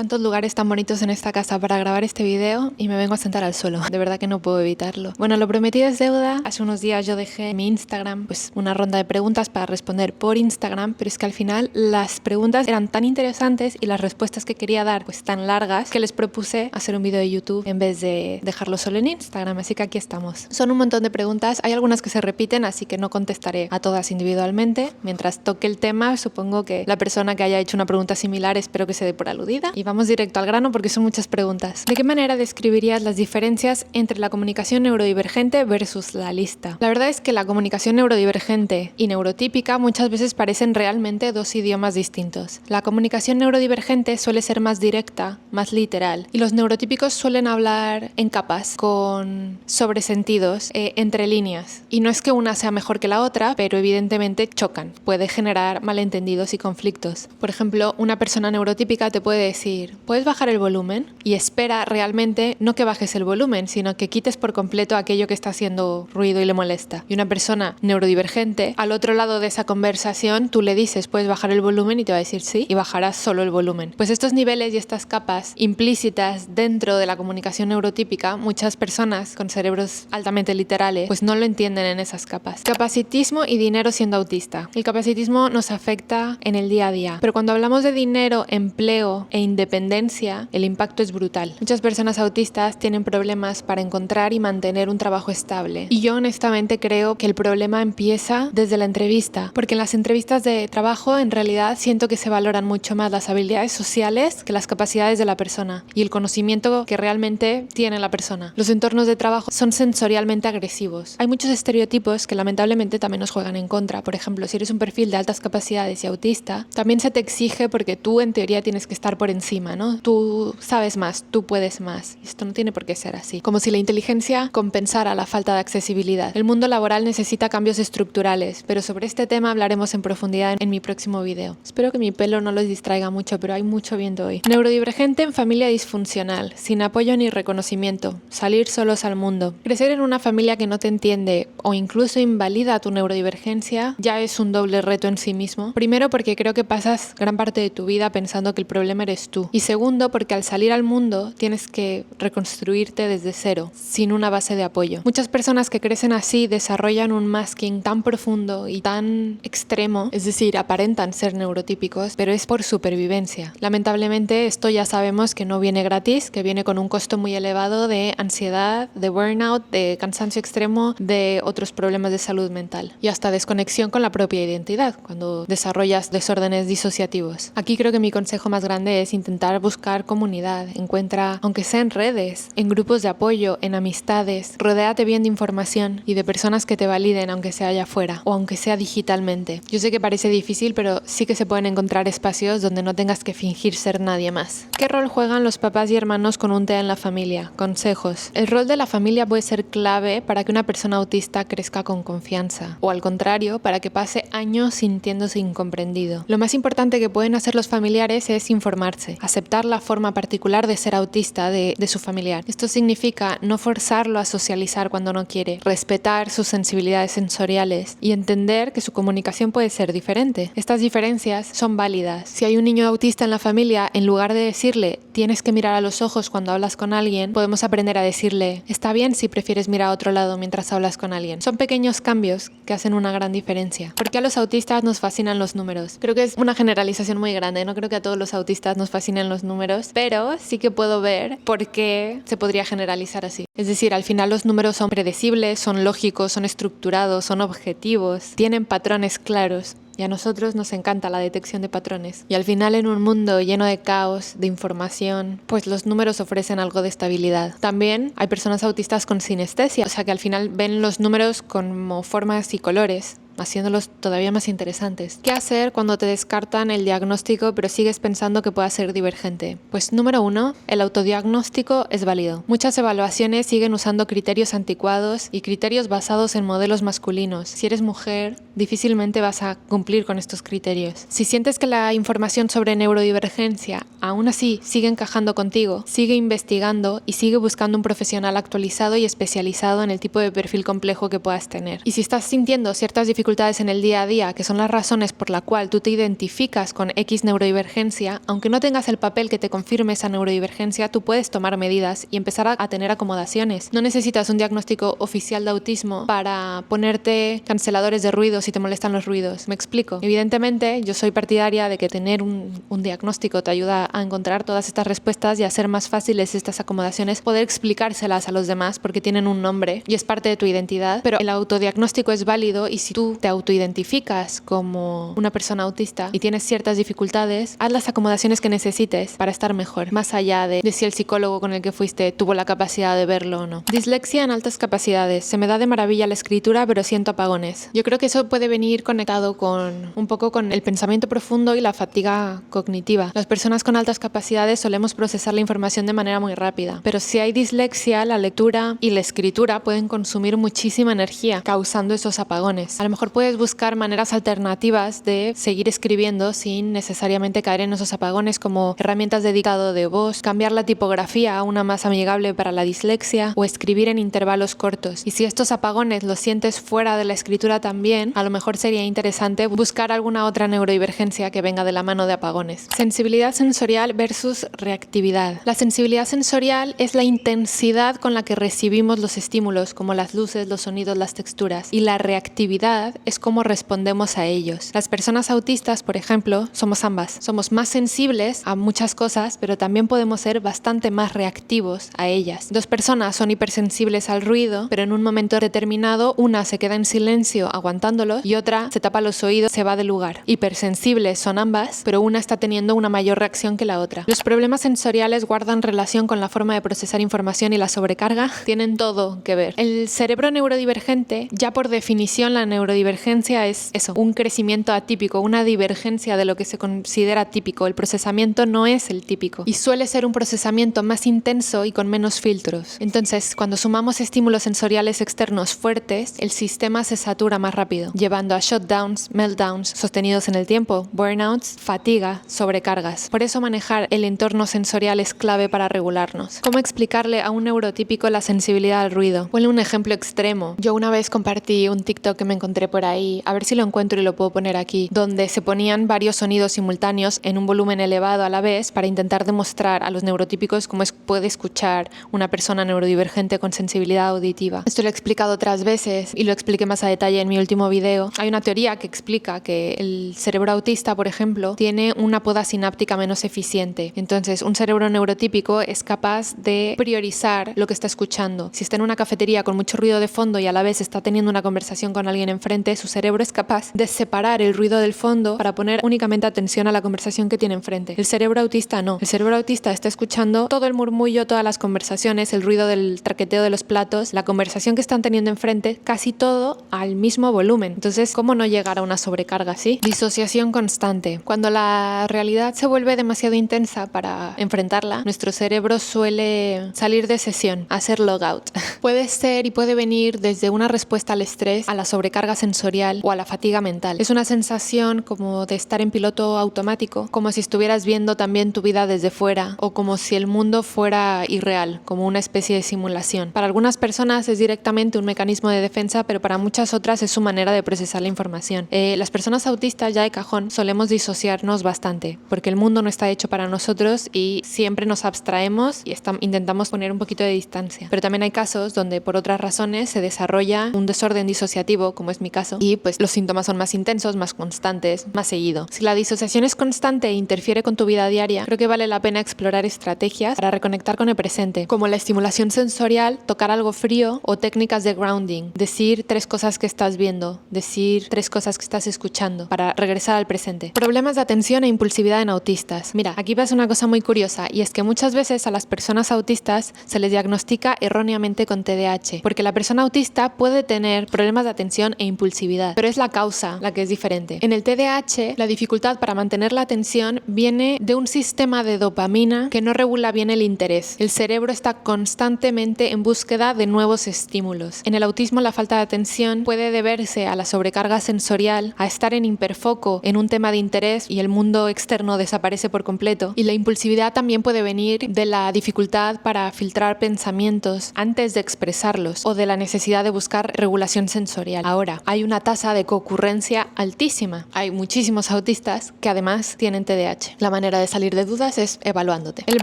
Tantos lugares tan bonitos en esta casa para grabar este video y me vengo a sentar al suelo. De verdad que no puedo evitarlo. Bueno, lo prometido es deuda. Hace unos días yo dejé en mi Instagram pues una ronda de preguntas para responder por Instagram, pero es que al final las preguntas eran tan interesantes y las respuestas que quería dar pues tan largas que les propuse hacer un video de YouTube en vez de dejarlo solo en Instagram, así que aquí estamos. Son un montón de preguntas, hay algunas que se repiten, así que no contestaré a todas individualmente. Mientras toque el tema, supongo que la persona que haya hecho una pregunta similar espero que se dé por aludida. Y vamos directo al grano porque son muchas preguntas. ¿De qué manera describirías las diferencias entre la comunicación neurodivergente versus la lista? La verdad es que la comunicación neurodivergente y neurotípica muchas veces parecen realmente dos idiomas distintos. La comunicación neurodivergente suele ser más directa, más literal, y los neurotípicos suelen hablar en capas, con sobresentidos, entre líneas. Y no es que una sea mejor que la otra, pero evidentemente chocan. Puede generar malentendidos y conflictos. Por ejemplo, una persona neurotípica te puede decir: ¿puedes bajar el volumen? Y espera realmente no que bajes el volumen, sino que quites por completo aquello que está haciendo ruido y le molesta. Y una persona neurodivergente, al otro lado de esa conversación, tú le dices: ¿puedes bajar el volumen? Y te va a decir sí, y bajarás solo el volumen. Pues estos niveles y estas capas implícitas dentro de la comunicación neurotípica, muchas personas con cerebros altamente literales pues no lo entienden en esas capas. Capacitismo y dinero siendo autista. El capacitismo nos afecta en el día a día, pero cuando hablamos de dinero, empleo e independencia, el impacto es brutal. Muchas personas autistas tienen problemas para encontrar y mantener un trabajo estable. Y yo honestamente creo que el problema empieza desde la entrevista, porque en las entrevistas de trabajo en realidad siento que se valoran mucho más las habilidades sociales que las capacidades de la persona y el conocimiento que realmente tiene la persona. Los entornos de trabajo son sensorialmente agresivos. Hay muchos estereotipos que lamentablemente también nos juegan en contra. Por ejemplo, si eres un perfil de altas capacidades y autista, también se te exige porque tú en teoría tienes que estar por encima, ¿no? Tú sabes más, tú puedes más. Y esto no tiene por qué ser así. Como si la inteligencia compensara la falta de accesibilidad. El mundo laboral necesita cambios estructurales, pero sobre este tema hablaremos en profundidad en mi próximo video. Espero que mi pelo no los distraiga mucho, pero hay mucho viento hoy. Neurodivergente en familia disfuncional, sin apoyo ni reconocimiento, salir solos al mundo. Crecer en una familia que no te entiende o incluso invalida tu neurodivergencia ya es un doble reto en sí mismo. Primero, porque creo que pasas gran parte de tu vida pensando que el problema eres tú. Y segundo, porque al salir al mundo tienes que reconstruirte desde cero, sin una base de apoyo. Muchas personas que crecen así desarrollan un masking tan profundo y tan extremo, es decir, aparentan ser neurotípicos, pero es por supervivencia. Lamentablemente esto ya sabemos que no viene gratis, que viene con un costo muy elevado de ansiedad, de burnout, de cansancio extremo, de otros problemas de salud mental y hasta desconexión con la propia identidad cuando desarrollas desórdenes disociativos. Aquí creo que mi consejo más grande es intentar buscar comunidad. Encuentra, aunque sea en redes, en grupos de apoyo, en amistades. Rodéate bien de información y de personas que te validen, aunque sea allá afuera o aunque sea digitalmente. Yo sé que parece difícil, pero sí que se pueden encontrar espacios donde no tengas que fingir ser nadie más. ¿Qué rol juegan los papás y hermanos con un TEA en la familia? Consejos. El rol de la familia puede ser clave para que una persona autista crezca con confianza, o al contrario, para que pase años sintiéndose incomprendido. Lo más importante que pueden hacer los familiares es informarse, aceptar la forma particular de ser autista de su familiar. Esto significa no forzarlo a socializar cuando no quiere, respetar sus sensibilidades sensoriales y entender que su comunicación puede ser diferente. Estas diferencias son válidas. Si hay un niño autista en la familia, en lugar de decirle tienes que mirar a los ojos cuando hablas con alguien, podemos aprender a decirle está bien si prefieres mirar a otro lado mientras hablas con alguien. Son pequeños cambios que hacen una gran diferencia. ¿Por qué a los autistas nos fascinan los números? Creo que es una generalización muy grande, no creo que a todos los autistas nos fascinen los números, pero sí que puedo ver por qué se podría generalizar así. Es decir, al final los números son predecibles, son lógicos, son estructurados, son objetivos, tienen patrones claros. Y a nosotros nos encanta la detección de patrones. Y al final, en un mundo lleno de caos, de información, pues los números ofrecen algo de estabilidad. También hay personas autistas con sinestesia, o sea que al final ven los números como formas y colores, haciéndolos todavía más interesantes. ¿Qué hacer cuando te descartan el diagnóstico pero sigues pensando que pueda ser divergente? Pues número 1, el autodiagnóstico es válido. Muchas evaluaciones siguen usando criterios anticuados y criterios basados en modelos masculinos. Si eres mujer, difícilmente vas a cumplir con estos criterios. Si sientes que la información sobre neurodivergencia aún así sigue encajando contigo, sigue investigando y sigue buscando un profesional actualizado y especializado en el tipo de perfil complejo que puedas tener. Y si estás sintiendo ciertas dificultades dificultades en el día a día, que son las razones por la cual tú te identificas con X neurodivergencia, aunque no tengas el papel que te confirme esa neurodivergencia, tú puedes tomar medidas y empezar a tener acomodaciones. No necesitas un diagnóstico oficial de autismo para ponerte canceladores de ruido si te molestan los ruidos. ¿Me explico? Evidentemente, yo soy partidaria de que tener un diagnóstico te ayuda a encontrar todas estas respuestas y a hacer más fáciles estas acomodaciones, poder explicárselas a los demás porque tienen un nombre y es parte de tu identidad, pero el autodiagnóstico es válido y si tú te autoidentificas como una persona autista y tienes ciertas dificultades, haz las acomodaciones que necesites para estar mejor, más allá de si el psicólogo con el que fuiste tuvo la capacidad de verlo o no. Dislexia en altas capacidades. Se me da de maravilla la escritura, pero siento apagones. Yo creo que eso puede venir conectado con un poco con el pensamiento profundo y la fatiga cognitiva. Las personas con altas capacidades solemos procesar la información de manera muy rápida, pero si hay dislexia, la lectura y la escritura pueden consumir muchísima energía, causando esos apagones. A lo mejor puedes buscar maneras alternativas de seguir escribiendo sin necesariamente caer en esos apagones, como herramientas de dictado de voz, cambiar la tipografía a una más amigable para la dislexia o escribir en intervalos cortos. Y si estos apagones los sientes fuera de la escritura también, a lo mejor sería interesante buscar alguna otra neurodivergencia que venga de la mano de apagones. Sensibilidad sensorial versus reactividad. La sensibilidad sensorial es la intensidad con la que recibimos los estímulos, como las luces, los sonidos, las texturas. Y la reactividad es cómo respondemos a ellos. Las personas autistas, por ejemplo, somos ambas. Somos más sensibles a muchas cosas, pero también podemos ser bastante más reactivos a ellas. Dos personas son hipersensibles al ruido, pero en un momento determinado una se queda en silencio aguantándolo y otra se tapa los oídos, se va del lugar. Hipersensibles son ambas, pero una está teniendo una mayor reacción que la otra. Los problemas sensoriales guardan relación con la forma de procesar información y la sobrecarga tienen todo que ver. El cerebro neurodivergente, ya por definición la neurodivergencia es eso, un crecimiento atípico, una divergencia de lo que se considera típico. El procesamiento no es el típico y suele ser un procesamiento más intenso y con menos filtros. Entonces, cuando sumamos estímulos sensoriales externos fuertes, el sistema se satura más rápido, llevando a shutdowns, meltdowns sostenidos en el tiempo, burnouts, fatiga, sobrecargas. Por eso manejar el entorno sensorial es clave para regularnos. ¿Cómo explicarle a un neurotípico la sensibilidad al ruido? Ponle un ejemplo extremo. Yo una vez compartí un TikTok que me encontré por ahí, a ver si lo encuentro y lo puedo poner aquí, donde se ponían varios sonidos simultáneos en un volumen elevado a la vez para intentar demostrar a los neurotípicos cómo puede escuchar una persona neurodivergente con sensibilidad auditiva. Esto lo he explicado otras veces y lo expliqué más a detalle en mi último video. Hay una teoría que explica que el cerebro autista, por ejemplo, tiene una poda sináptica menos eficiente. Entonces, un cerebro neurotípico es capaz de priorizar lo que está escuchando. Si está en una cafetería con mucho ruido de fondo y a la vez está teniendo una conversación con alguien enfrente, su cerebro es capaz de separar el ruido del fondo para poner únicamente atención a la conversación que tiene enfrente. El cerebro autista no. El cerebro autista está escuchando todo el murmullo, todas las conversaciones, el ruido del traqueteo de los platos, la conversación que están teniendo enfrente, casi todo al mismo volumen. Entonces, ¿cómo no llegar a una sobrecarga así? Disociación constante. Cuando la realidad se vuelve demasiado intensa para enfrentarla, nuestro cerebro suele salir de sesión, hacer logout. Puede ser y puede venir desde una respuesta al estrés, a la sobrecarga sensorial o a la fatiga mental. Es una sensación como de estar en piloto automático, como si estuvieras viendo también tu vida desde fuera o como si el mundo fuera irreal, como una especie de simulación. Para algunas personas es directamente un mecanismo de defensa, pero para muchas otras es su manera de procesar la información. Las personas autistas ya de cajón solemos disociarnos bastante, porque el mundo no está hecho para nosotros y siempre nos abstraemos y intentamos poner un poquito de distancia. Pero también hay casos donde por otras razones se desarrolla un desorden disociativo, como es mi caso, y pues los síntomas son más intensos, más constantes, más seguido. Si la disociación es constante e interfiere con tu vida diaria, creo que vale la pena explorar estrategias para reconectar con el presente, como la estimulación sensorial, tocar algo frío o técnicas de grounding, decir 3 cosas que estás viendo, decir 3 cosas que estás escuchando para regresar al presente. Problemas de atención e impulsividad en autistas. Mira, aquí pasa una cosa muy curiosa y es que muchas veces a las personas autistas se les diagnostica erróneamente con TDAH, porque la persona autista puede tener problemas de atención e impulsividad, pero es la causa la que es diferente. En el TDAH, la dificultad para mantener la atención viene de un sistema de dopamina que no regula bien el interés. El cerebro está constantemente en búsqueda de nuevos estímulos. En el autismo, la falta de atención puede deberse a la sobrecarga sensorial, a estar en hiperfoco en un tema de interés y el mundo externo desaparece por completo. Y la impulsividad también puede venir de la dificultad para filtrar pensamientos antes de expresarlos o de la necesidad de buscar regulación sensorial. Ahora, hay una tasa de concurrencia altísima. Hay muchísimos autistas que además tienen TDAH. La manera de salir de dudas es evaluándote. El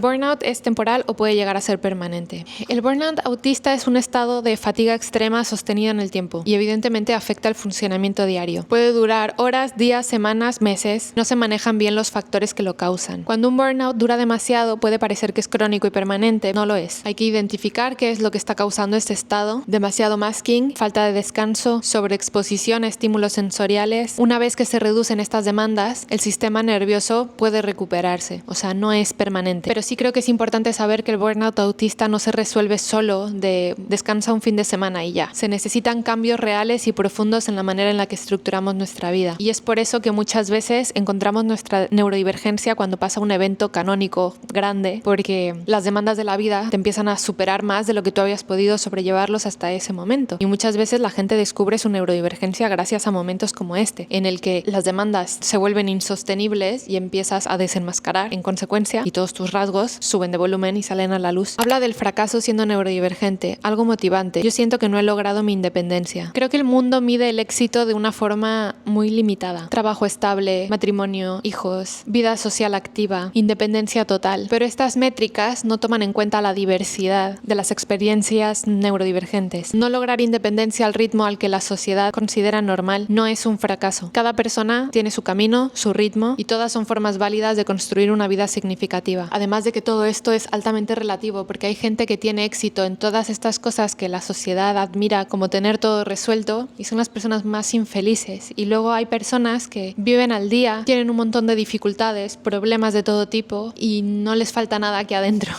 burnout es temporal o puede llegar a ser permanente. El burnout autista es un estado de fatiga extrema sostenida en el tiempo y evidentemente afecta el funcionamiento diario. Puede durar horas, días, semanas, meses. No se manejan bien los factores que lo causan. Cuando un burnout dura demasiado, puede parecer que es crónico y permanente. No lo es. Hay que identificar qué es lo que está causando este estado. Demasiado masking, falta de descanso, sobreexposición a estímulos sensoriales. Una vez que se reducen estas demandas, el sistema nervioso puede recuperarse. O sea, no es permanente. Pero sí creo que es importante saber que el burnout autista no se resuelve solo de descansa un fin de semana y ya. Se necesitan cambios reales y profundos en la manera en la que estructuramos nuestra vida. Y es por eso que muchas veces encontramos nuestra neurodivergencia cuando pasa un evento canónico grande, porque las demandas de la vida te empiezan a superar más de lo que tú habías podido sobrellevarlos hasta ese momento. Y muchas veces la gente descubre su neurodivergencia gracias a momentos como este, en el que las demandas se vuelven insostenibles y empiezas a desenmascarar en consecuencia y todos tus rasgos suben de volumen y salen a la luz. Habla del fracaso siendo neurodivergente, algo motivante. Yo siento que no he logrado mi independencia. Creo que el mundo mide el éxito de una forma muy limitada. Trabajo estable, matrimonio, hijos, vida social activa, independencia total. Pero estas métricas no toman en cuenta la diversidad de las experiencias neurodivergentes. No lograr independencia al ritmo al que la sociedad considera normal no es un fracaso. Cada persona tiene su camino, su ritmo y todas son formas válidas de construir una vida significativa. Además de que todo esto es altamente relativo porque hay gente que tiene éxito en todas estas cosas que la sociedad admira como tener todo resuelto y son las personas más infelices. Y luego hay personas que viven al día, tienen un montón de dificultades, problemas de todo tipo y no les falta nada aquí adentro.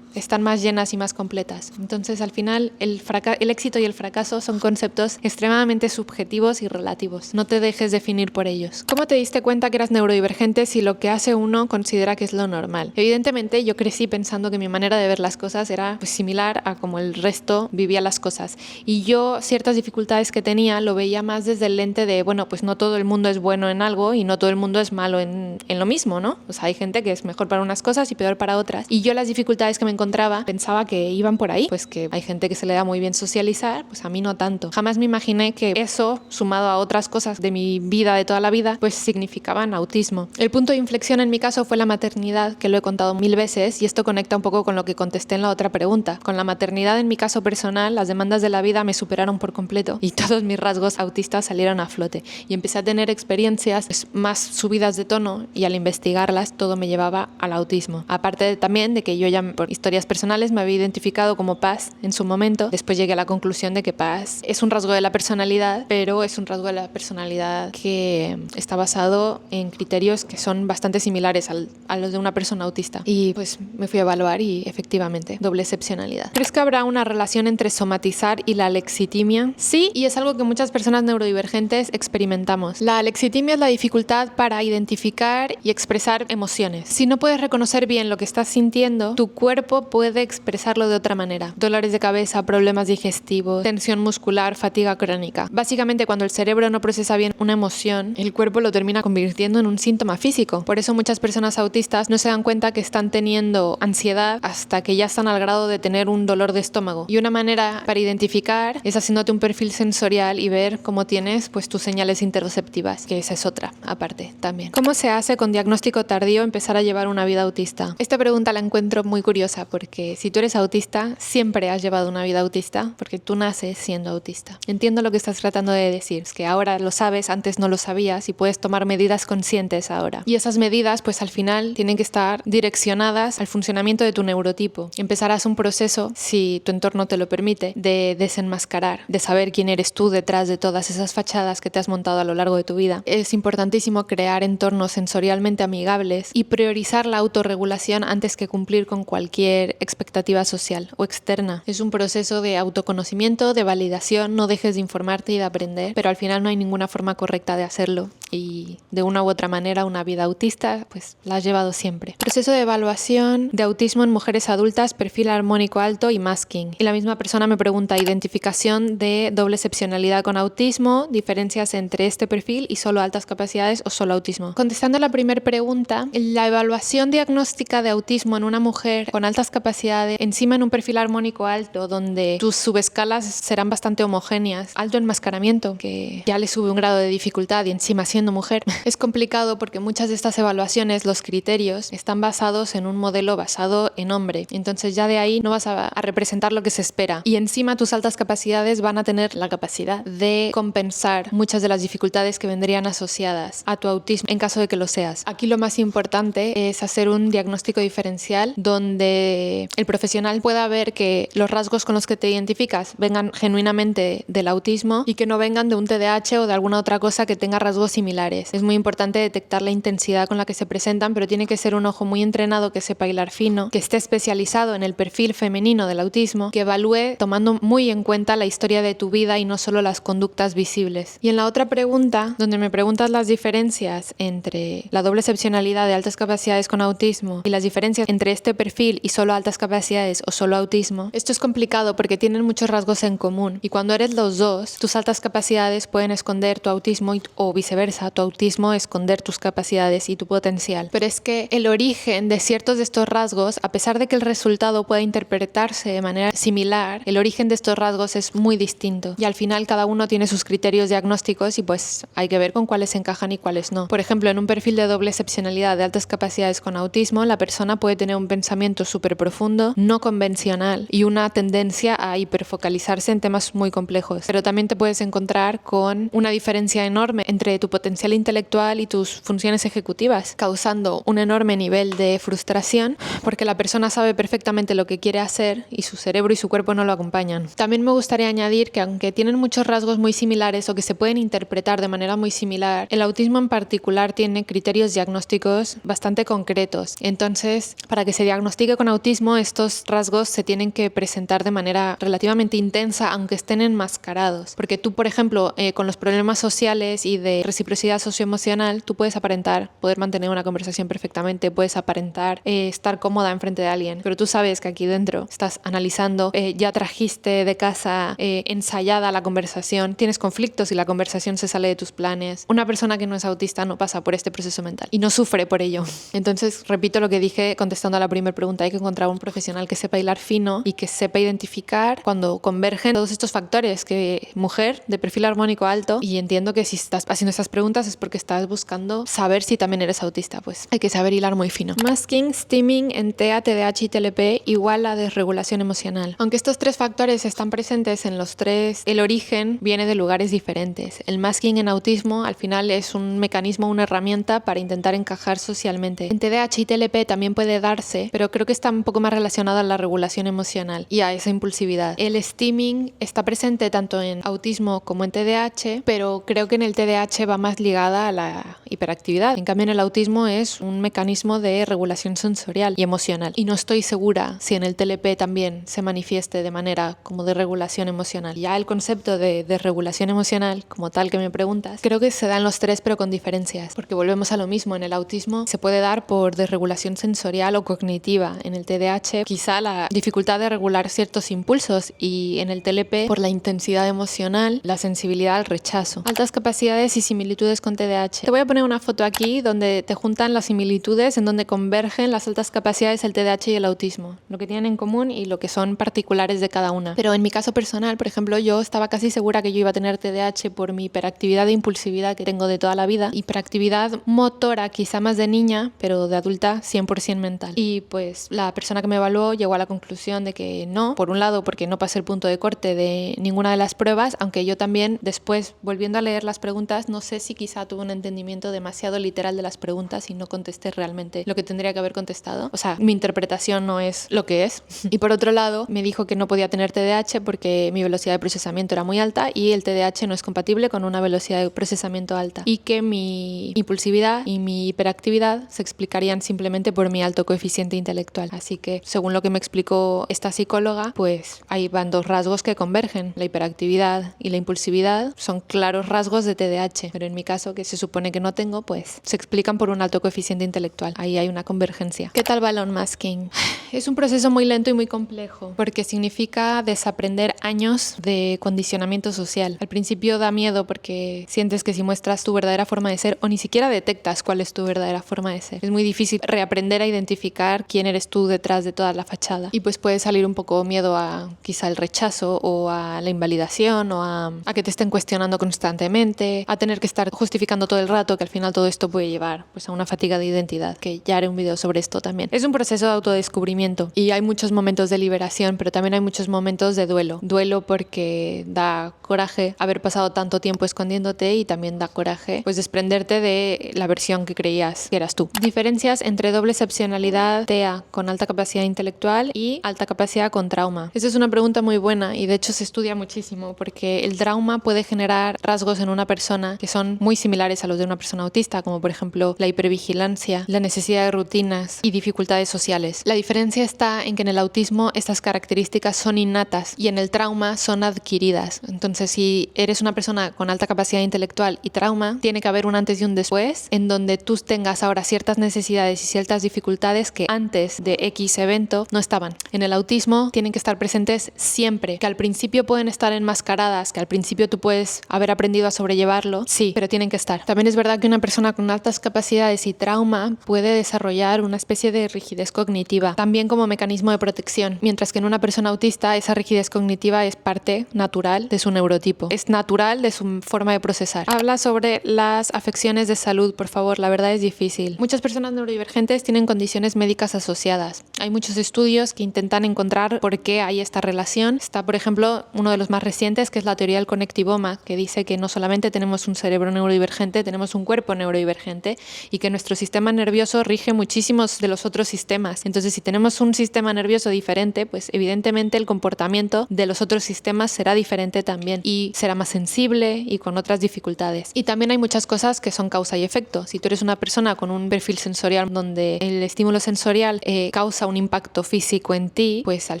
Están más llenas y más completas. Entonces, al final, el éxito y el fracaso son conceptos extremadamente subjetivos y relativos. No te dejes definir por ellos. ¿Cómo te diste cuenta que eras neurodivergente si lo que hace uno considera que es lo normal? Evidentemente, yo crecí pensando que mi manera de ver las cosas era pues, similar a como el resto vivía las cosas. Y yo, ciertas dificultades que tenía, lo veía más desde el lente de, bueno, pues no todo el mundo es bueno en algo y no todo el mundo es malo en lo mismo, ¿no? O sea, hay gente que es mejor para unas cosas y peor para otras. Y yo las dificultades que me encontraba, pensaba que iban por ahí, pues que hay gente que se le da muy bien socializar, pues a mí no tanto. Jamás me imaginé que eso, sumado a otras cosas de mi vida, de toda la vida, pues significaban autismo. El punto de inflexión en mi caso fue la maternidad, que lo he contado 1000 veces, y esto conecta un poco con lo que contesté en la otra pregunta. Con la maternidad, en mi caso personal, las demandas de la vida me superaron por completo y todos mis rasgos autistas salieron a flote. Y empecé a tener experiencias pues, más subidas de tono y al investigarlas todo me llevaba al autismo. Aparte también de que yo ya por historias personales me había identificado como PAS en su momento. Después llegué a la conclusión de que PAS es un rasgo de la personalidad, pero es un rasgo de la personalidad que está basado en criterios que son bastante similares a los de una persona autista. Y pues me fui a evaluar y efectivamente, doble excepcionalidad. ¿Crees que habrá una relación entre somatizar y la alexitimia? Sí, y es algo que muchas personas neurodivergentes experimentamos. La alexitimia es la dificultad para identificar y expresar emociones. Si no puedes reconocer bien lo que estás sintiendo, tu cuerpo puede expresarlo de otra manera. Dolores de cabeza, problemas digestivos, tensión muscular, fatiga crónica. Básicamente, cuando el cerebro no procesa bien una emoción, el cuerpo lo termina convirtiendo en un síntoma físico. Por eso muchas personas autistas no se dan cuenta que están teniendo ansiedad hasta que ya están al grado de tener un dolor de estómago. Y una manera para identificar es haciéndote un perfil sensorial y ver cómo tienes pues tus señales interoceptivas, que esa es otra, aparte también. ¿Cómo se hace con diagnóstico tardío empezar a llevar una vida autista? Esta pregunta la encuentro muy curiosa porque si tú eres autista, siempre has llevado una vida autista porque tú naces siendo autista. Entiendo lo que estás tratando de decir, es que ahora lo sabes, antes no lo sabías y puedes tomar medidas conscientes ahora. Y esas medidas pues al final tienen que estar direccionadas al funcionamiento de tu neurotipo. Empezarás un proceso, si tu entorno te lo permite, de desenmascarar, de saber quién eres tú detrás de todas esas fachadas que te has montado a lo largo de tu vida. Es importantísimo crear entornos sensorialmente amigables y priorizar la autorregulación antes que cumplir con cualquier expectativa social o externa. Es un proceso de autoconocimiento, de validación, no dejes de informarte y de aprender, pero al final no hay ninguna forma correcta de hacerlo y de una u otra manera una vida autista pues la has llevado siempre. Proceso de evaluación de autismo en mujeres adultas, perfil armónico alto y masking. Y la misma persona me pregunta identificación de doble excepcionalidad con autismo, diferencias entre este perfil y solo altas capacidades o solo autismo. Contestando a la primera pregunta, la evaluación diagnóstica de autismo en una mujer con altas capacidades, encima en un perfil armónico alto donde tus subescalas serán bastante homogéneas, alto en enmascaramiento, que ya le sube un grado de dificultad y encima siendo mujer. Es complicado porque muchas de estas evaluaciones, los criterios, están basados en un modelo basado en hombre. Entonces ya de ahí no vas a representar lo que se espera. Y encima tus altas capacidades van a tener la capacidad de compensar muchas de las dificultades que vendrían asociadas a tu autismo en caso de que lo seas. Aquí lo más importante es hacer un diagnóstico diferencial donde el profesional pueda ver que los rasgos con los que te identificas vengan genuinamente del autismo y que no vengan de un TDAH o de alguna otra cosa que tenga rasgos similares. Es muy importante detectar la intensidad con la que se presentan, pero tiene que ser un ojo muy entrenado que sepa hilar fino, que esté especializado en el perfil femenino del autismo, que evalúe tomando muy en cuenta la historia de tu vida y no solo las conductas visibles. Y en la otra pregunta, donde me preguntas las diferencias entre la doble excepcionalidad de altas capacidades con autismo y las diferencias entre este perfil y solo altas capacidades o solo autismo, esto es complicado porque tienen muchos rasgos en común y cuando eres los dos, tus altas capacidades pueden esconder tu autismo o viceversa, tu autismo esconder tus capacidades y tu potencial. Pero es que el origen de ciertos de estos rasgos, a pesar de que el resultado pueda interpretarse de manera similar, el origen de estos rasgos es muy distinto y al final cada uno tiene sus criterios diagnósticos y pues hay que ver con cuáles encajan y cuáles no. Por ejemplo, en un perfil de doble excepcionalidad de altas capacidades con autismo, la persona puede tener un pensamiento súper profundo, no convencional y una tendencia a hiperfocalizarse en temas muy complejos. Pero también te puedes encontrar con una diferencia enorme entre tu potencial intelectual y tus funciones ejecutivas, causando un enorme nivel de frustración porque la persona sabe perfectamente lo que quiere hacer y su cerebro y su cuerpo no lo acompañan. También me gustaría añadir que aunque tienen muchos rasgos muy similares o que se pueden interpretar de manera muy similar, el autismo en particular tiene criterios diagnósticos bastante concretos. Entonces, para que se diagnostique con autismo, estos rasgos se tienen que presentar de manera relativamente intensa, aunque estén enmascarados. Porque tú, por ejemplo, con los problemas sociales y de reciprocidad socioemocional, tú puedes aparentar poder mantener una conversación perfectamente, puedes aparentar estar cómoda enfrente de alguien, pero tú sabes que aquí dentro estás analizando, ya trajiste de casa ensayada la conversación, tienes conflictos y la conversación se sale de tus planes. Una persona que no es autista no pasa por este proceso mental y no sufre por ello. Entonces, repito lo que dije contestando a la primera pregunta, hay que encontrar un profesional que sepa hilar fino y que sepa identificar cuando convergen todos estos factores, que mujer de perfil armónico alto, y entiendo que si estás haciendo estas preguntas es porque estás buscando saber si también eres autista, pues hay que saber hilar muy fino. Masking, stimming en TEA, TDAH y TLP igual a desregulación emocional. Aunque estos tres factores están presentes en los tres, el origen viene de lugares diferentes. El masking en autismo al final es un mecanismo, una herramienta para intentar encajar socialmente. En TDAH y TLP también puede darse, pero creo que está un poco más relacionado a la regulación emocional y a esa impulsividad. El stimming está presente tanto en autismo como en TDAH, pero creo que en el TDAH va más ligada a la hiperactividad. En cambio, en el autismo es un mecanismo de regulación sensorial y emocional. Y no estoy segura si en el TLP también se manifieste de manera como de regulación emocional. Ya el concepto de regulación emocional, como tal que me preguntas, creo que se da en los tres, pero con diferencias. Porque volvemos a lo mismo. En el autismo se puede dar por desregulación sensorial o cognitiva. En el TDAH, quizá la dificultad de regular ciertos impulsos, y en el TLP por la intensidad emocional, la sensibilidad al rechazo. Altas capacidades y similitudes con TDAH. Te voy a poner una foto aquí donde te juntan las similitudes, en donde convergen las altas capacidades, el TDAH y el autismo, lo que tienen en común y lo que son particulares de cada una. Pero en mi caso personal, por ejemplo, yo estaba casi segura que yo iba a tener TDAH por mi hiperactividad e impulsividad que tengo de toda la vida. Hiperactividad motora, quizá más de niña, pero de adulta 100% mental. Y pues la persona que me evaluó llegó a la conclusión de que no, por un lado porque no pasé el punto de corte de ninguna de las pruebas, aunque yo también después, volviendo a leer las preguntas, no sé si quizá tuve un entendimiento demasiado literal de las preguntas y no contesté realmente lo que tendría que haber contestado. O sea, mi interpretación no es lo que es. Y por otro lado, me dijo que no podía tener TDAH porque mi velocidad de procesamiento era muy alta y el TDAH no es compatible con una velocidad de procesamiento alta, y que mi impulsividad y mi hiperactividad se explicarían simplemente por mi alto coeficiente intelectual. Así que, según lo que me explicó esta psicóloga, pues ahí van dos rasgos que convergen. La hiperactividad y la impulsividad son claros rasgos de TDAH, pero en mi caso, que se supone que no tengo, pues se explican por un alto coeficiente intelectual. Ahí hay una convergencia. ¿Qué tal va el unmasking? Es un proceso muy lento y muy complejo porque significa desaprender años de condicionamiento social. Al principio da miedo porque sientes que si muestras tu verdadera forma de ser o ni siquiera detectas cuál es tu verdadera forma de ser. Es muy difícil reaprender a identificar quién eres tú detrás de toda la fachada. Y pues puede salir un poco miedo a quizá el rechazo o a la invalidación o a que te estén cuestionando constantemente, a tener que estar justificando todo el rato, que al final todo esto puede llevar pues a una fatiga de identidad, que ya haré un video sobre esto también. Es un proceso de autodescubrimiento y hay muchos momentos de liberación, pero también hay muchos momentos de duelo. Duelo porque da coraje haber pasado tanto tiempo escondiéndote y también da coraje pues desprenderte de la versión que creías que eras tú. Diferencias entre doble excepcionalidad TEA con alta capacidad intelectual y alta capacidad con trauma. Esa es una pregunta muy buena y de hecho se estudia muchísimo porque el trauma puede generar rasgos en una persona que son muy similares a los de una persona autista, como por ejemplo la hipervigilancia, la necesidad de rutinas y dificultades sociales. La diferencia está en que en el autismo estas características son innatas y en el trauma son adquiridas. Entonces, si eres una persona con alta capacidad intelectual y trauma, tiene que haber un antes y un después en donde tú tengas ahora ciertas necesidades y ciertas dificultades que antes de X evento no estaban. En el autismo tienen que estar presentes siempre, que al principio pueden estar enmascaradas, que al principio tú puedes haber aprendido a sobrellevarlo, sí, pero tienen que estar. También es verdad que una persona con altas capacidades y trauma puede desarrollar una especie de rigidez cognitiva, también como mecanismo de protección, mientras que en una persona autista esa rigidez cognitiva es parte natural de su neurotipo, es natural de su forma de procesar. Habla sobre las afecciones de salud, por favor, la verdad es difícil. Muchas personas neurodivergentes tienen condiciones médicas asociadas. Hay muchos estudios que intentan encontrar por qué hay esta relación. Está, por ejemplo, uno de los más recientes, que es la teoría del conectivoma, que dice que no solamente tenemos un cerebro neurodivergente, tenemos un cuerpo neurodivergente y que nuestro sistema nervioso rige muchísimos de los otros sistemas. Entonces, si tenemos un sistema nervioso diferente, pues evidentemente el comportamiento de los otros sistemas será diferente también y será más sensible y con otras dificultades. Y también hay muchas cosas que son causa y efecto. Si tú eres una persona con un perfil sensorial donde el estímulo sensorial causa un impacto físico en ti, pues al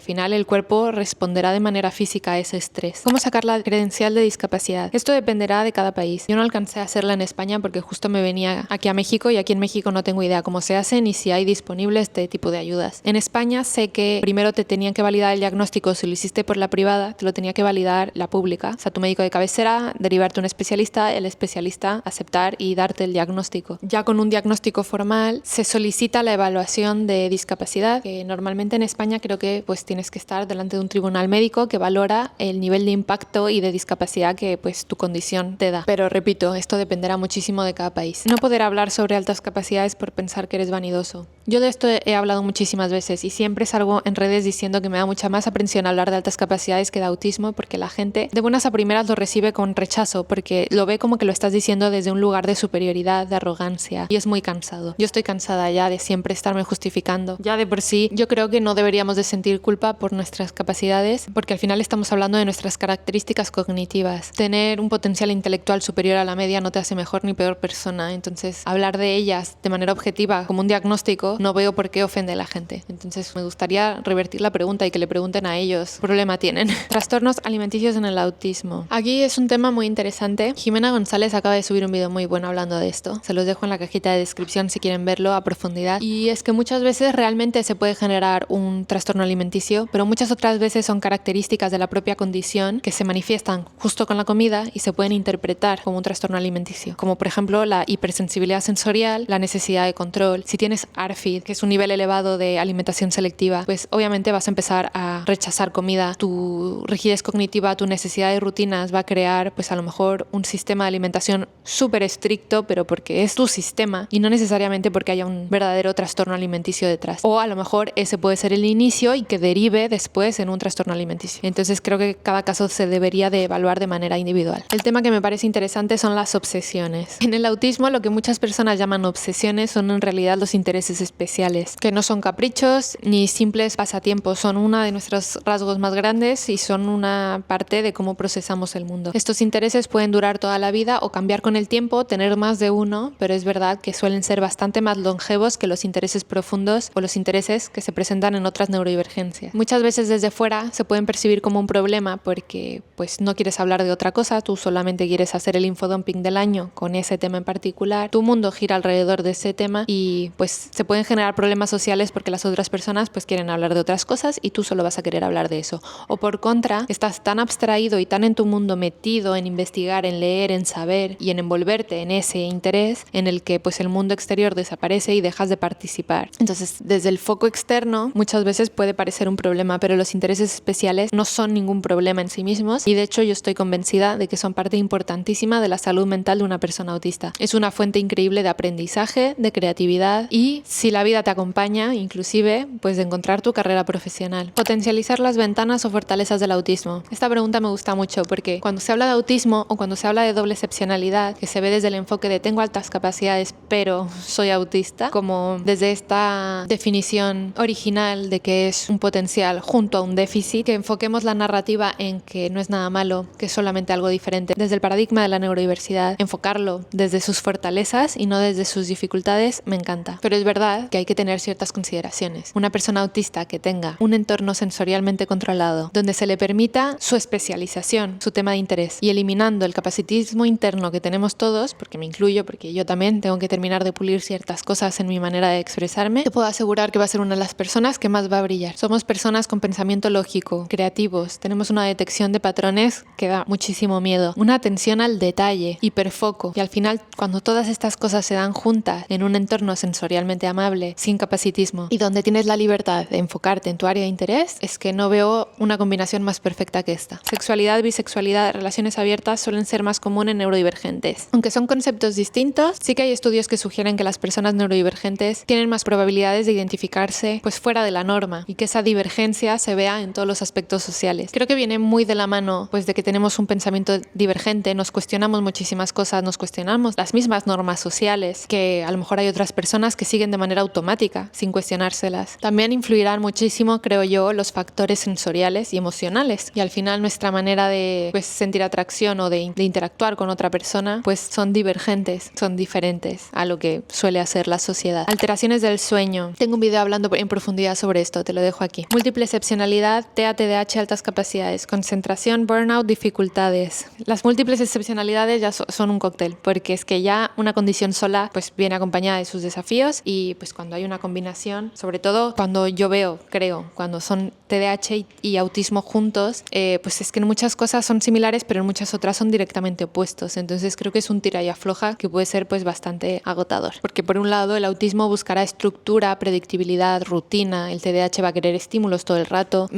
final el cuerpo responderá de manera física a ese estrés. ¿Cómo sacar la credencial de discapacidad? Esto dependerá de cada país. Yo no alcancé a hacerla en España porque justo me venía aquí a México y aquí en México no tengo idea cómo se hace ni si hay disponible este tipo de ayudas. En España sé que primero te tenían que validar el diagnóstico. Si lo hiciste por la privada, te lo tenía que validar la pública. O sea, tu médico de cabecera, derivarte a un especialista, el especialista aceptar y darte el diagnóstico. Ya con un diagnóstico formal se solicita la evaluación de discapacidad, que normalmente en España creo que pues tienes que estar delante de un tribunal médico que valora el nivel de impacto y de discapacidad que pues tu condición te da. Pero repito, esto dependerá muchísimo de cada país. No poder hablar sobre altas capacidades por pensar que eres vanidoso. Yo de esto he hablado muchísimas veces y siempre salgo en redes diciendo que me da mucha más aprensión hablar de altas capacidades que de autismo porque la gente de buenas a primeras lo recibe con rechazo porque lo ve como que lo estás diciendo desde un lugar de superioridad, de arrogancia y es muy cansado. Yo estoy cansada ya de siempre estarme justificando. Ya de por sí yo creo que no deberíamos de sentir culpa por nuestras capacidades porque al final estamos hablando de nuestras características cognitivas. Tener un potencial intelectual superior a la media no te hace mejor ni peor persona, entonces hablar de ellas de manera objetiva como un diagnóstico no veo por qué ofende a la gente. Entonces me gustaría revertir la pregunta y que le pregunten a ellos qué problema tienen. Trastornos alimenticios en el autismo. Aquí es un tema muy interesante. Jimena González acaba de subir un video muy bueno hablando de esto. Se los dejo en la cajita de descripción si quieren verlo a profundidad. Y es que muchas veces realmente se puede generar un trastorno alimenticio, pero muchas otras veces son características de la propia condición que se manifiestan justo con la comida y se pueden interpretar como un trastorno alimenticio. Como por ejemplo la hipersensibilidad sensorial, la necesidad de control. Si tienes ARFID, que es un nivel elevado de alimentación selectiva, pues obviamente vas a empezar a rechazar comida. Tu rigidez cognitiva, tu necesidad de rutinas va a crear pues a lo mejor un sistema de alimentación súper estricto, pero porque es tu sistema y no necesariamente porque haya un verdadero trastorno alimenticio detrás. O a lo mejor ese puede ser el inicio y que derive después en un trastorno alimenticio. Entonces creo que cada caso se debería de evaluar de manera individual. El tema que me parece interesante son las obsesiones. En el autismo lo que muchas personas llaman obsesiones son en realidad los intereses especiales, que no son caprichos ni simples pasatiempos, son uno de nuestros rasgos más grandes y son una parte de cómo procesamos el mundo. Estos intereses pueden durar toda la vida o cambiar con el tiempo, tener más de uno, pero es verdad que suelen ser bastante más longevos que los intereses profundos o los intereses que se presentan en otras neurodivergencias. Muchas veces desde fuera se pueden percibir como un problema porque pues no quieres hablar de otra cosa, tú solamente quieres hacer el infodumping del año con ese tema en particular, tu mundo gira alrededor de ese tema y pues se pueden pueden generar problemas sociales porque las otras personas pues quieren hablar de otras cosas y tú solo vas a querer hablar de eso. O por contra, estás tan abstraído y tan en tu mundo metido en investigar, en leer, en saber y en envolverte en ese interés en el que pues el mundo exterior desaparece y dejas de participar. Entonces, desde el foco externo muchas veces puede parecer un problema, pero los intereses especiales no son ningún problema en sí mismos y de hecho yo estoy convencida de que son parte importantísima de la salud mental de una persona autista. Es una fuente increíble de aprendizaje, de creatividad y, si la vida te acompaña, inclusive, pues de encontrar tu carrera profesional. Potencializar las ventanas o fortalezas del autismo. Esta pregunta me gusta mucho porque cuando se habla de autismo o cuando se habla de doble excepcionalidad, que se ve desde el enfoque de tengo altas capacidades pero soy autista, como desde esta definición original de que es un potencial junto a un déficit, que enfoquemos la narrativa en que no es nada malo, que es solamente algo diferente. Desde el paradigma de la neurodiversidad, enfocarlo desde sus fortalezas y no desde sus dificultades me encanta. Pero es verdad que hay que tener ciertas consideraciones. Una persona autista que tenga un entorno sensorialmente controlado, donde se le permita su especialización, su tema de interés, y eliminando el capacitismo interno que tenemos todos, porque me incluyo, porque yo también tengo que terminar de pulir ciertas cosas en mi manera de expresarme, te puedo asegurar que va a ser una de las personas que más va a brillar. Somos personas con pensamiento lógico, creativos, tenemos una detección de patrones que da muchísimo miedo, una atención al detalle, hiperfoco, y al final cuando todas estas cosas se dan juntas en un entorno sensorialmente amable, sin capacitismo, y donde tienes la libertad de enfocarte en tu área de interés, es que no veo una combinación más perfecta que esta. Sexualidad, bisexualidad, relaciones abiertas suelen ser más comunes en neurodivergentes. Aunque son conceptos distintos, sí que hay estudios que sugieren que las personas neurodivergentes tienen más probabilidades de identificarse pues fuera de la norma y que esa divergencia se vea en todos los aspectos sociales. Creo que viene muy de la mano pues de que tenemos un pensamiento divergente, nos cuestionamos muchísimas cosas, nos cuestionamos las mismas normas sociales que a lo mejor hay otras personas que siguen de manera automática sin cuestionárselas. También influirán muchísimo, creo yo, los factores sensoriales y emocionales, y al final nuestra manera de pues sentir atracción o de interactuar con otra persona pues son divergentes, son diferentes a lo que suele hacer la sociedad. Alteraciones del sueño. Tengo un video hablando en profundidad sobre esto, te lo dejo aquí. Múltiple excepcionalidad, TEA, TDAH, altas capacidades, concentración, burnout, dificultades. Las múltiples excepcionalidades ya son un cóctel, porque es que ya una condición sola pues viene acompañada de sus desafíos, y pues cuando hay una combinación, sobre todo cuando yo creo, cuando son TDAH y autismo juntos, pues es que en muchas cosas son similares, pero en muchas otras son directamente opuestos. Entonces creo que es un tira y afloja que puede ser pues bastante agotador. Porque por un lado el autismo buscará estructura, predictibilidad, rutina, el TDAH va a querer estímulos todo el rato.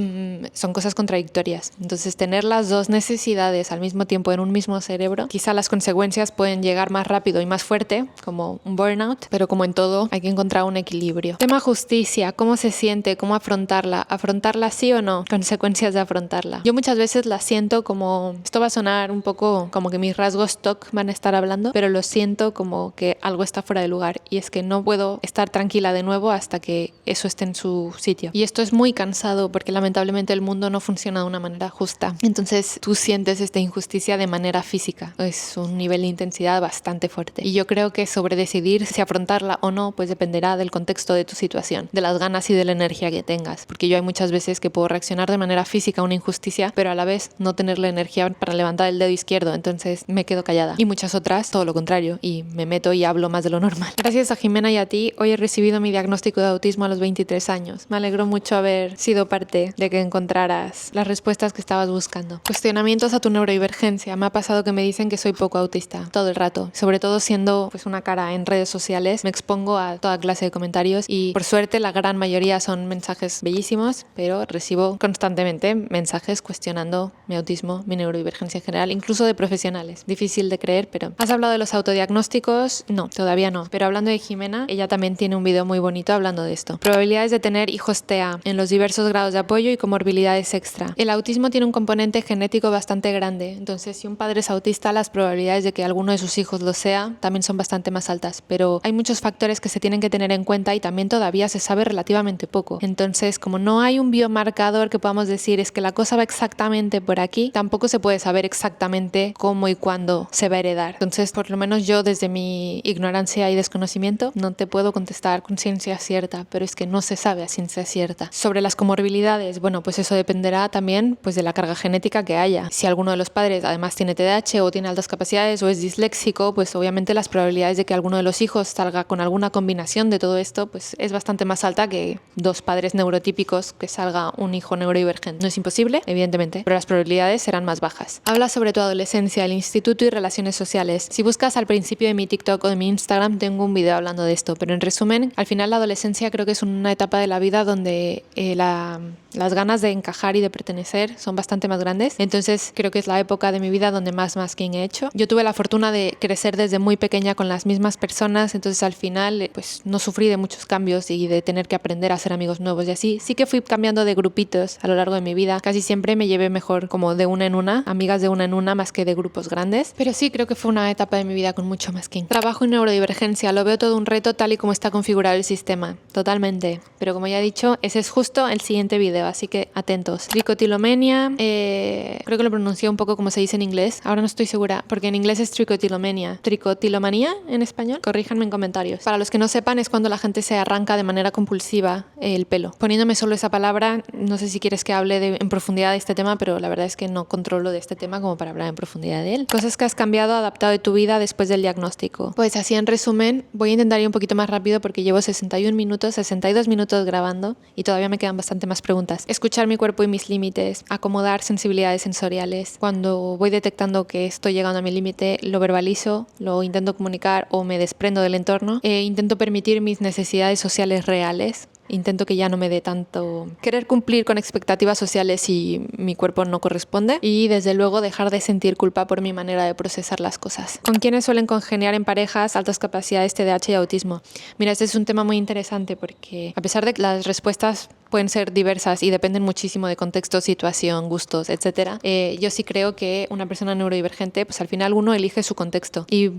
Son cosas contradictorias. Entonces tener las dos necesidades al mismo tiempo en un mismo cerebro, quizá las consecuencias pueden llegar más rápido y más fuerte, como un burnout, pero como en todo hay que encontrar un equilibrio. Tema justicia, ¿cómo se siente? ¿Cómo afrontarla? ¿Afrontarla sí o no? Consecuencias de afrontarla. Yo muchas veces la siento como, esto va a sonar un poco como que mis rasgos TOC van a estar hablando, pero lo siento como que algo está fuera de lugar, y es que no puedo estar tranquila de nuevo hasta que eso esté en su sitio. Y esto es muy cansado porque lamentablemente el mundo no funciona de una manera justa. Entonces tú sientes esta injusticia de manera física. Es un nivel de intensidad bastante fuerte. Y yo creo que sobre decidir si afrontarla o no, pues dependerá del contexto de tu situación, de las ganas y de la energía que tengas. Porque yo hay muchas veces que puedo reaccionar de manera física a una injusticia, pero a la vez no tener la energía para levantar el dedo izquierdo, entonces me quedo callada. Y muchas otras, todo lo contrario, y me meto y hablo más de lo normal. Gracias a Jimena y a ti, hoy he recibido mi diagnóstico de autismo a los 23 años. Me alegró mucho haber sido parte de que encontraras las respuestas que estabas buscando. Cuestionamientos a tu neurodivergencia. Me ha pasado que me dicen que soy poco autista todo el rato, sobre todo siendo pues una cara en redes sociales. Me expongo a toda clase de comentarios y por suerte la gran mayoría son mensajes bellísimos, pero recibo constantemente mensajes cuestionando mi autismo, mi neurodivergencia en general, incluso de profesionales. Difícil de creer, pero... ¿Has hablado de los autodiagnósticos? No, todavía no. Pero hablando de Jimena, ella también tiene un video muy bonito hablando de esto. Probabilidades de tener hijos TEA en los diversos grados de apoyo y comorbilidades extra. El autismo tiene un componente genético bastante grande, entonces si un padre es autista, las probabilidades de que alguno de sus hijos lo sea también son bastante más altas, pero hay muchos factores que se tienen que tener en cuenta y también todavía se sabe relativamente poco. Entonces, como no hay un biomarcador que podamos decir es que la cosa va exactamente por aquí, tampoco se puede saber exactamente cómo y cuándo se va a heredar. Entonces, por lo menos yo, desde mi ignorancia y desconocimiento, no te puedo contestar con ciencia cierta, pero es que no se sabe a ciencia cierta. Sobre las comorbilidades, bueno, pues eso dependerá también pues de la carga genética que haya. Si alguno de los padres además tiene TDAH o tiene altas capacidades o es disléxico, pues obviamente las probabilidades de que alguno de los hijos salga con alguna combinación de todo esto pues es bastante más alta que 2 padres neurotípicos que salga un hijo neurodivergente. No es imposible, evidentemente, pero las probabilidades serán más bajas. Habla sobre tu adolescencia, el instituto y relaciones sociales. Si buscas al principio de mi TikTok o de mi Instagram, tengo un video hablando de esto, pero en resumen, al final la adolescencia creo que es una etapa de la vida donde las ganas de encajar y de pertenecer son bastante más grandes. Entonces creo que es la época de mi vida donde más masking he hecho. Yo tuve la fortuna de crecer desde muy pequeña con las mismas personas, entonces al final pues no sufrí de muchos cambios y de tener que aprender a hacer amigos nuevos y así. Sí que fui cambiando de grupitos a lo largo de mi vida. Casi siempre me llevé mejor como de una en una, amigas de una en una más que de grupos grandes. Pero sí creo que fue una etapa de mi vida con mucho masking. Trabajo en neurodivergencia, lo veo todo un reto tal y como está configurado el sistema. Totalmente. Pero como ya he dicho, ese es justo el siguiente video, así que atentos. Tricotilomania, creo que lo pronuncié un poco como se dice en inglés. Ahora no estoy segura, porque en inglés es tricotilomania. ¿Tricotilomanía en español? Corríjanme en comentarios. Para los que no sepan, es cuando la gente se arranca de manera compulsiva el pelo. Poniéndome solo esa palabra, no sé si quieres que hable en profundidad de este tema, pero la verdad es que no controlo de este tema como para hablar en profundidad de él. Cosas que has cambiado, adaptado de tu vida después del diagnóstico. Pues así en resumen, voy a intentar ir un poquito más rápido porque llevo 62 minutos grabando y todavía me quedan bastante más preguntas. Escuchar mi cuerpo y mis límites, acomodar sensibilidades sensoriales. Cuando voy detectando que estoy llegando a mi límite, lo verbalizo, lo intento comunicar o me desprendo del entorno. Intento permitir mis necesidades sociales reales. Intento que ya no me dé tanto querer cumplir con expectativas sociales si mi cuerpo no corresponde, y desde luego dejar de sentir culpa por mi manera de procesar las cosas. ¿Con quiénes suelen congeniar en parejas altas capacidades, TDAH y autismo? Mira, este es un tema muy interesante porque a pesar de que las respuestas pueden ser diversas y dependen muchísimo de contexto, situación, gustos, etc. Yo sí creo que una persona neurodivergente, pues al final uno elige su contexto. Y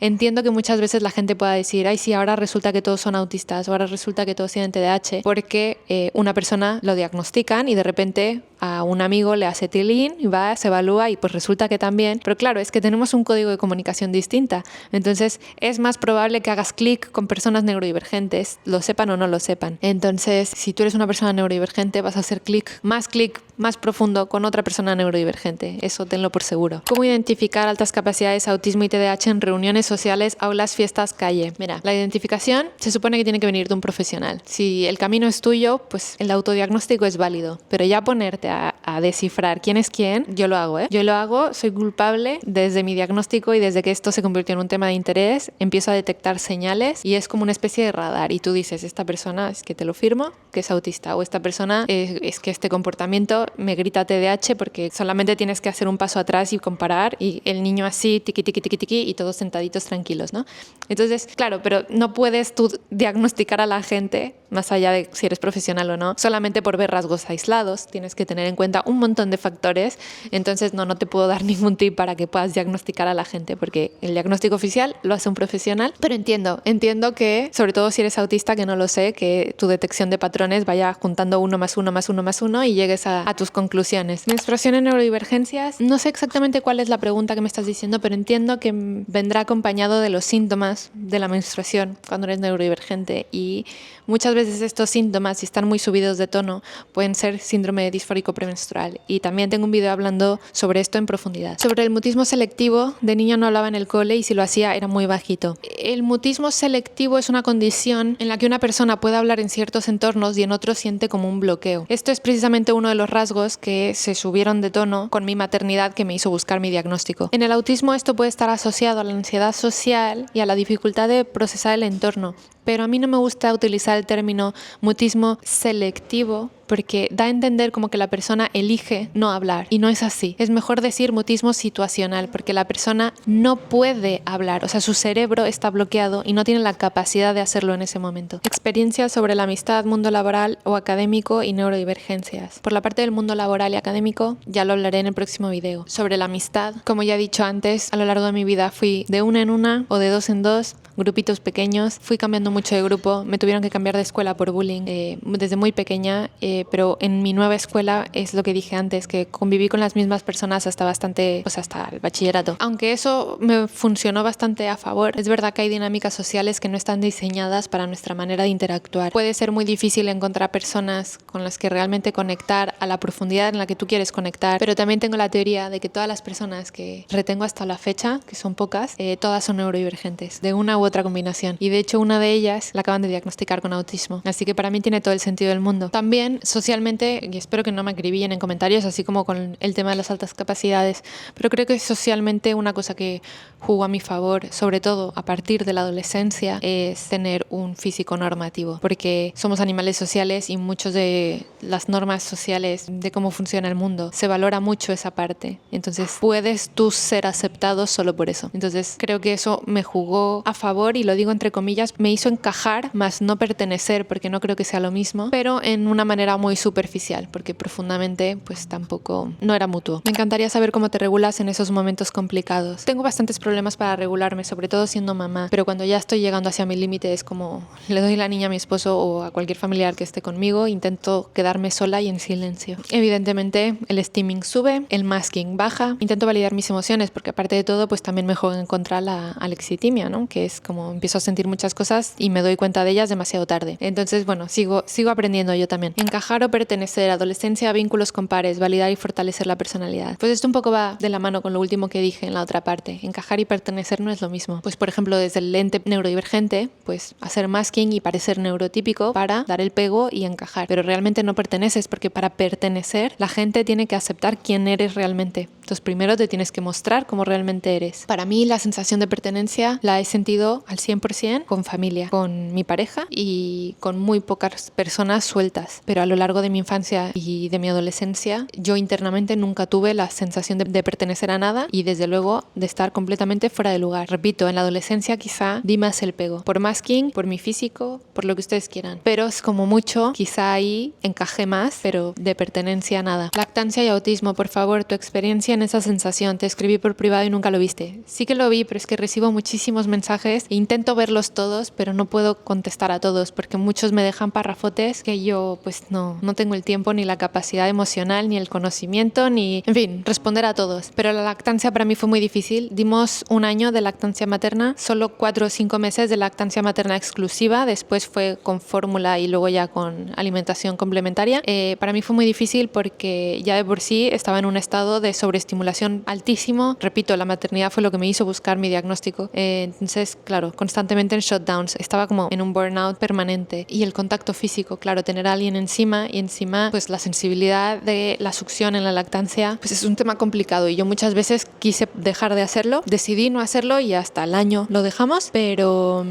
entiendo que muchas veces la gente pueda decir, ay sí, ahora resulta que todos son autistas o ahora resulta que todos tienen TDAH, porque una persona lo diagnostican y de repente a un amigo le hace tilín y va, se evalúa y pues resulta que también. Pero claro, es que tenemos un código de comunicación distinta. Entonces es más probable que hagas clic con personas neurodivergentes, lo sepan o no lo sepan. Entonces, si tú eres una persona neurodivergente, vas a hacer clic más profundo con otra persona neurodivergente. Eso tenlo por seguro. ¿Cómo identificar altas capacidades, autismo y TDAH en reuniones sociales, aulas, fiestas, calle? Mira, la identificación se supone que tiene que venir de un profesional. Si el camino es tuyo, pues el autodiagnóstico es válido. Pero ya ponerte a descifrar quién es quién, yo lo hago, ¿eh? Yo lo hago, soy culpable desde mi diagnóstico y desde que esto se convirtió en un tema de interés, empiezo a detectar señales y es como una especie de radar. Y tú dices, esta persona, es que te lo firmo, que es autista, o esta persona es que este comportamiento me grita TDAH, porque solamente tienes que hacer un paso atrás y comparar, y el niño así, tiqui, tiqui, tiqui, tiqui, y todos sentaditos tranquilos, ¿no? Entonces, claro, pero no puedes tú diagnosticar a la gente, más allá de si eres profesional o no, solamente por ver rasgos aislados. Tienes que tener en cuenta un montón de factores. Entonces no te puedo dar ningún tip para que puedas diagnosticar a la gente, porque el diagnóstico oficial lo hace un profesional. Pero entiendo que, sobre todo si eres autista, que no lo sé, que tu detección de patrones vaya juntando 1 más 1 más 1 más 1 y llegues a tus conclusiones. Menstruación en neurodivergencias, no sé exactamente cuál es la pregunta que me estás diciendo, pero entiendo que vendrá acompañado de los síntomas de la menstruación cuando eres neurodivergente, y muchas veces estos síntomas, si están muy subidos de tono, pueden ser síndrome disfórico premenstrual, y también tengo un video hablando sobre esto en profundidad. Sobre el mutismo selectivo, de niño no hablaba en el cole y si lo hacía era muy bajito. El mutismo selectivo es una condición en la que una persona puede hablar en ciertos entornos y en otros siente como un bloqueo. Esto es precisamente uno de los rasgos que se subieron de tono con mi maternidad, que me hizo buscar mi diagnóstico. En el autismo esto puede estar asociado a la ansiedad social y a la dificultad de procesar el entorno, pero a mí no me gusta utilizar el término mutismo selectivo porque da a entender como que la persona elige no hablar, y no es así. Es mejor decir mutismo situacional, porque la persona no puede hablar, o sea, su cerebro está bloqueado y no tiene la capacidad de hacerlo en ese momento. Experiencias sobre la amistad, mundo laboral o académico y neurodivergencias. Por la parte del mundo laboral y académico ya lo hablaré en el próximo video. Sobre la amistad, como ya he dicho antes, a lo largo de mi vida fui de una en una o de dos en dos, grupitos pequeños, fui cambiando mucho de grupo, me tuvieron que cambiar de escuela por bullying desde muy pequeña. pero en mi nueva escuela es lo que dije antes, que conviví con las mismas personas hasta el bachillerato. Aunque eso me funcionó bastante a favor, es verdad que hay dinámicas sociales que no están diseñadas para nuestra manera de interactuar. Puede ser muy difícil encontrar personas con las que realmente conectar a la profundidad en la que tú quieres conectar, pero también tengo la teoría de que todas las personas que retengo hasta la fecha, que son pocas, todas son neurodivergentes, de una u otra combinación. Y de hecho una de ellas la acaban de diagnosticar con autismo. Así que para mí tiene todo el sentido del mundo. También socialmente, y espero que no me acribillen en comentarios, así como con el tema de las altas capacidades, pero creo que socialmente una cosa que jugó a mi favor, sobre todo a partir de la adolescencia, es tener un físico normativo, porque somos animales sociales y muchos de las normas sociales de cómo funciona el mundo se valora mucho esa parte. Entonces puedes tú ser aceptado solo por eso. Entonces creo que eso me jugó a favor, y lo digo entre comillas, me hizo encajar más no pertenecer, porque no creo que sea lo mismo, pero en una manera muy superficial, porque profundamente pues tampoco no era mutuo. Me encantaría saber cómo te regulas en esos momentos complicados. Tengo bastantes problemas para regularme, sobre todo siendo mamá, pero cuando ya estoy llegando hacia mi límite es como le doy la niña a mi esposo o a cualquier familiar que esté conmigo, intento quedarme sola y en silencio. Evidentemente el steaming sube, el masking baja, intento validar mis emociones, porque aparte de todo pues también me juego en contra la alexitimia, ¿no? Que es como empiezo a sentir muchas cosas y me doy cuenta de ellas demasiado tarde. Entonces bueno, sigo aprendiendo yo también. Encajar o pertenecer, adolescencia, vínculos con pares, validar y fortalecer la personalidad. Pues esto un poco va de la mano con lo último que dije en la otra parte. Encajar y pertenecer no es lo mismo. Pues por ejemplo desde el ente neurodivergente, pues hacer masking y parecer neurotípico para dar el pego y encajar, pero realmente no perteneces, porque para pertenecer la gente tiene que aceptar quién eres realmente. Entonces primero te tienes que mostrar cómo realmente eres. Para mí la sensación de pertenencia la he sentido al 100% con familia, con mi pareja y con muy pocas personas sueltas, pero a lo largo de mi infancia y de mi adolescencia yo internamente nunca tuve la sensación de pertenecer a nada, y desde luego de estar completamente fuera de lugar. Repito, en la adolescencia quizá di más el pego, por masking, por mi físico, por lo que ustedes quieran, pero es como mucho, quizá ahí encajé más, pero de pertenencia nada. Lactancia y autismo, por favor, tu experiencia en esa sensación. Te escribí por privado y nunca lo viste. Sí que lo vi, pero es que recibo muchísimos mensajes e intento verlos todos, pero no puedo contestar a todos porque muchos me dejan parrafotes que yo pues no tengo el tiempo ni la capacidad emocional ni el conocimiento ni, en fin, responder a todos. Pero la lactancia para mí fue muy difícil. Dimos un año de lactancia materna, solo 4 o 5 meses de lactancia materna exclusiva, después fue con fórmula y luego ya con alimentación complementaria. Para mí fue muy difícil porque ya de por sí estaba en un estado de sobreestimulación altísimo. Repito, la maternidad fue lo que me hizo buscar mi diagnóstico. Entonces, claro, constantemente en shutdowns, estaba como en un burnout permanente. Y el contacto físico, claro, tener a alguien encima y encima pues la sensibilidad de la succión en la lactancia, pues es un tema complicado, y yo muchas veces quise dejar de hacerlo, decidí no hacerlo y hasta el año lo dejamos, pero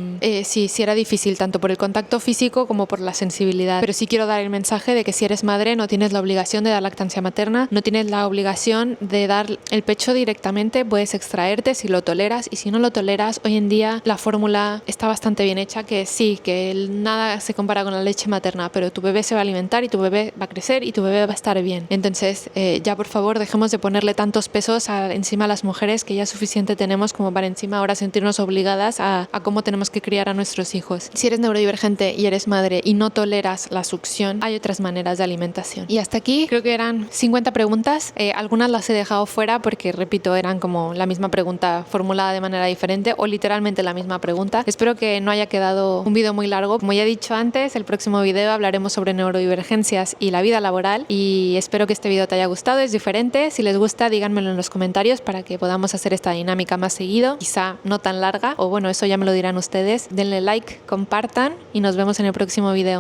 sí era difícil tanto por el contacto físico como por la sensibilidad. Pero sí quiero dar el mensaje de que si eres madre no tienes la obligación de dar lactancia materna, no tienes la obligación de dar el pecho directamente, puedes extraerte si lo toleras, y si no lo toleras, hoy en día la fórmula está bastante bien hecha, que sí, que nada se compara con la leche materna, pero tu bebé se va a alimentar y tu bebé va a crecer y tu bebé va a estar bien. Entonces ya por favor dejemos de ponerle tantos pesos encima a las mujeres, que ya suficiente tenemos como para encima ahora sentirnos obligadas a cómo tenemos que criar a nuestros hijos. Si eres neurodivergente y eres madre y no toleras la succión, hay otras maneras de alimentación. Y hasta aquí creo que eran 50 preguntas, algunas las he dejado fuera porque, repito, eran como la misma pregunta formulada de manera diferente o literalmente la misma pregunta. Espero que no haya quedado un vídeo muy largo. Como ya he dicho antes, el próximo vídeo hablaremos sobre neurodivergencias y la vida laboral, y espero que este vídeo te haya gustado, es diferente. Si les gusta, díganmelo en los comentarios para que podamos hacer esta dinámica más seguido, quizá no tan larga, o bueno, eso ya me lo dirán ustedes. Denle like, compartan y nos vemos en el próximo vídeo.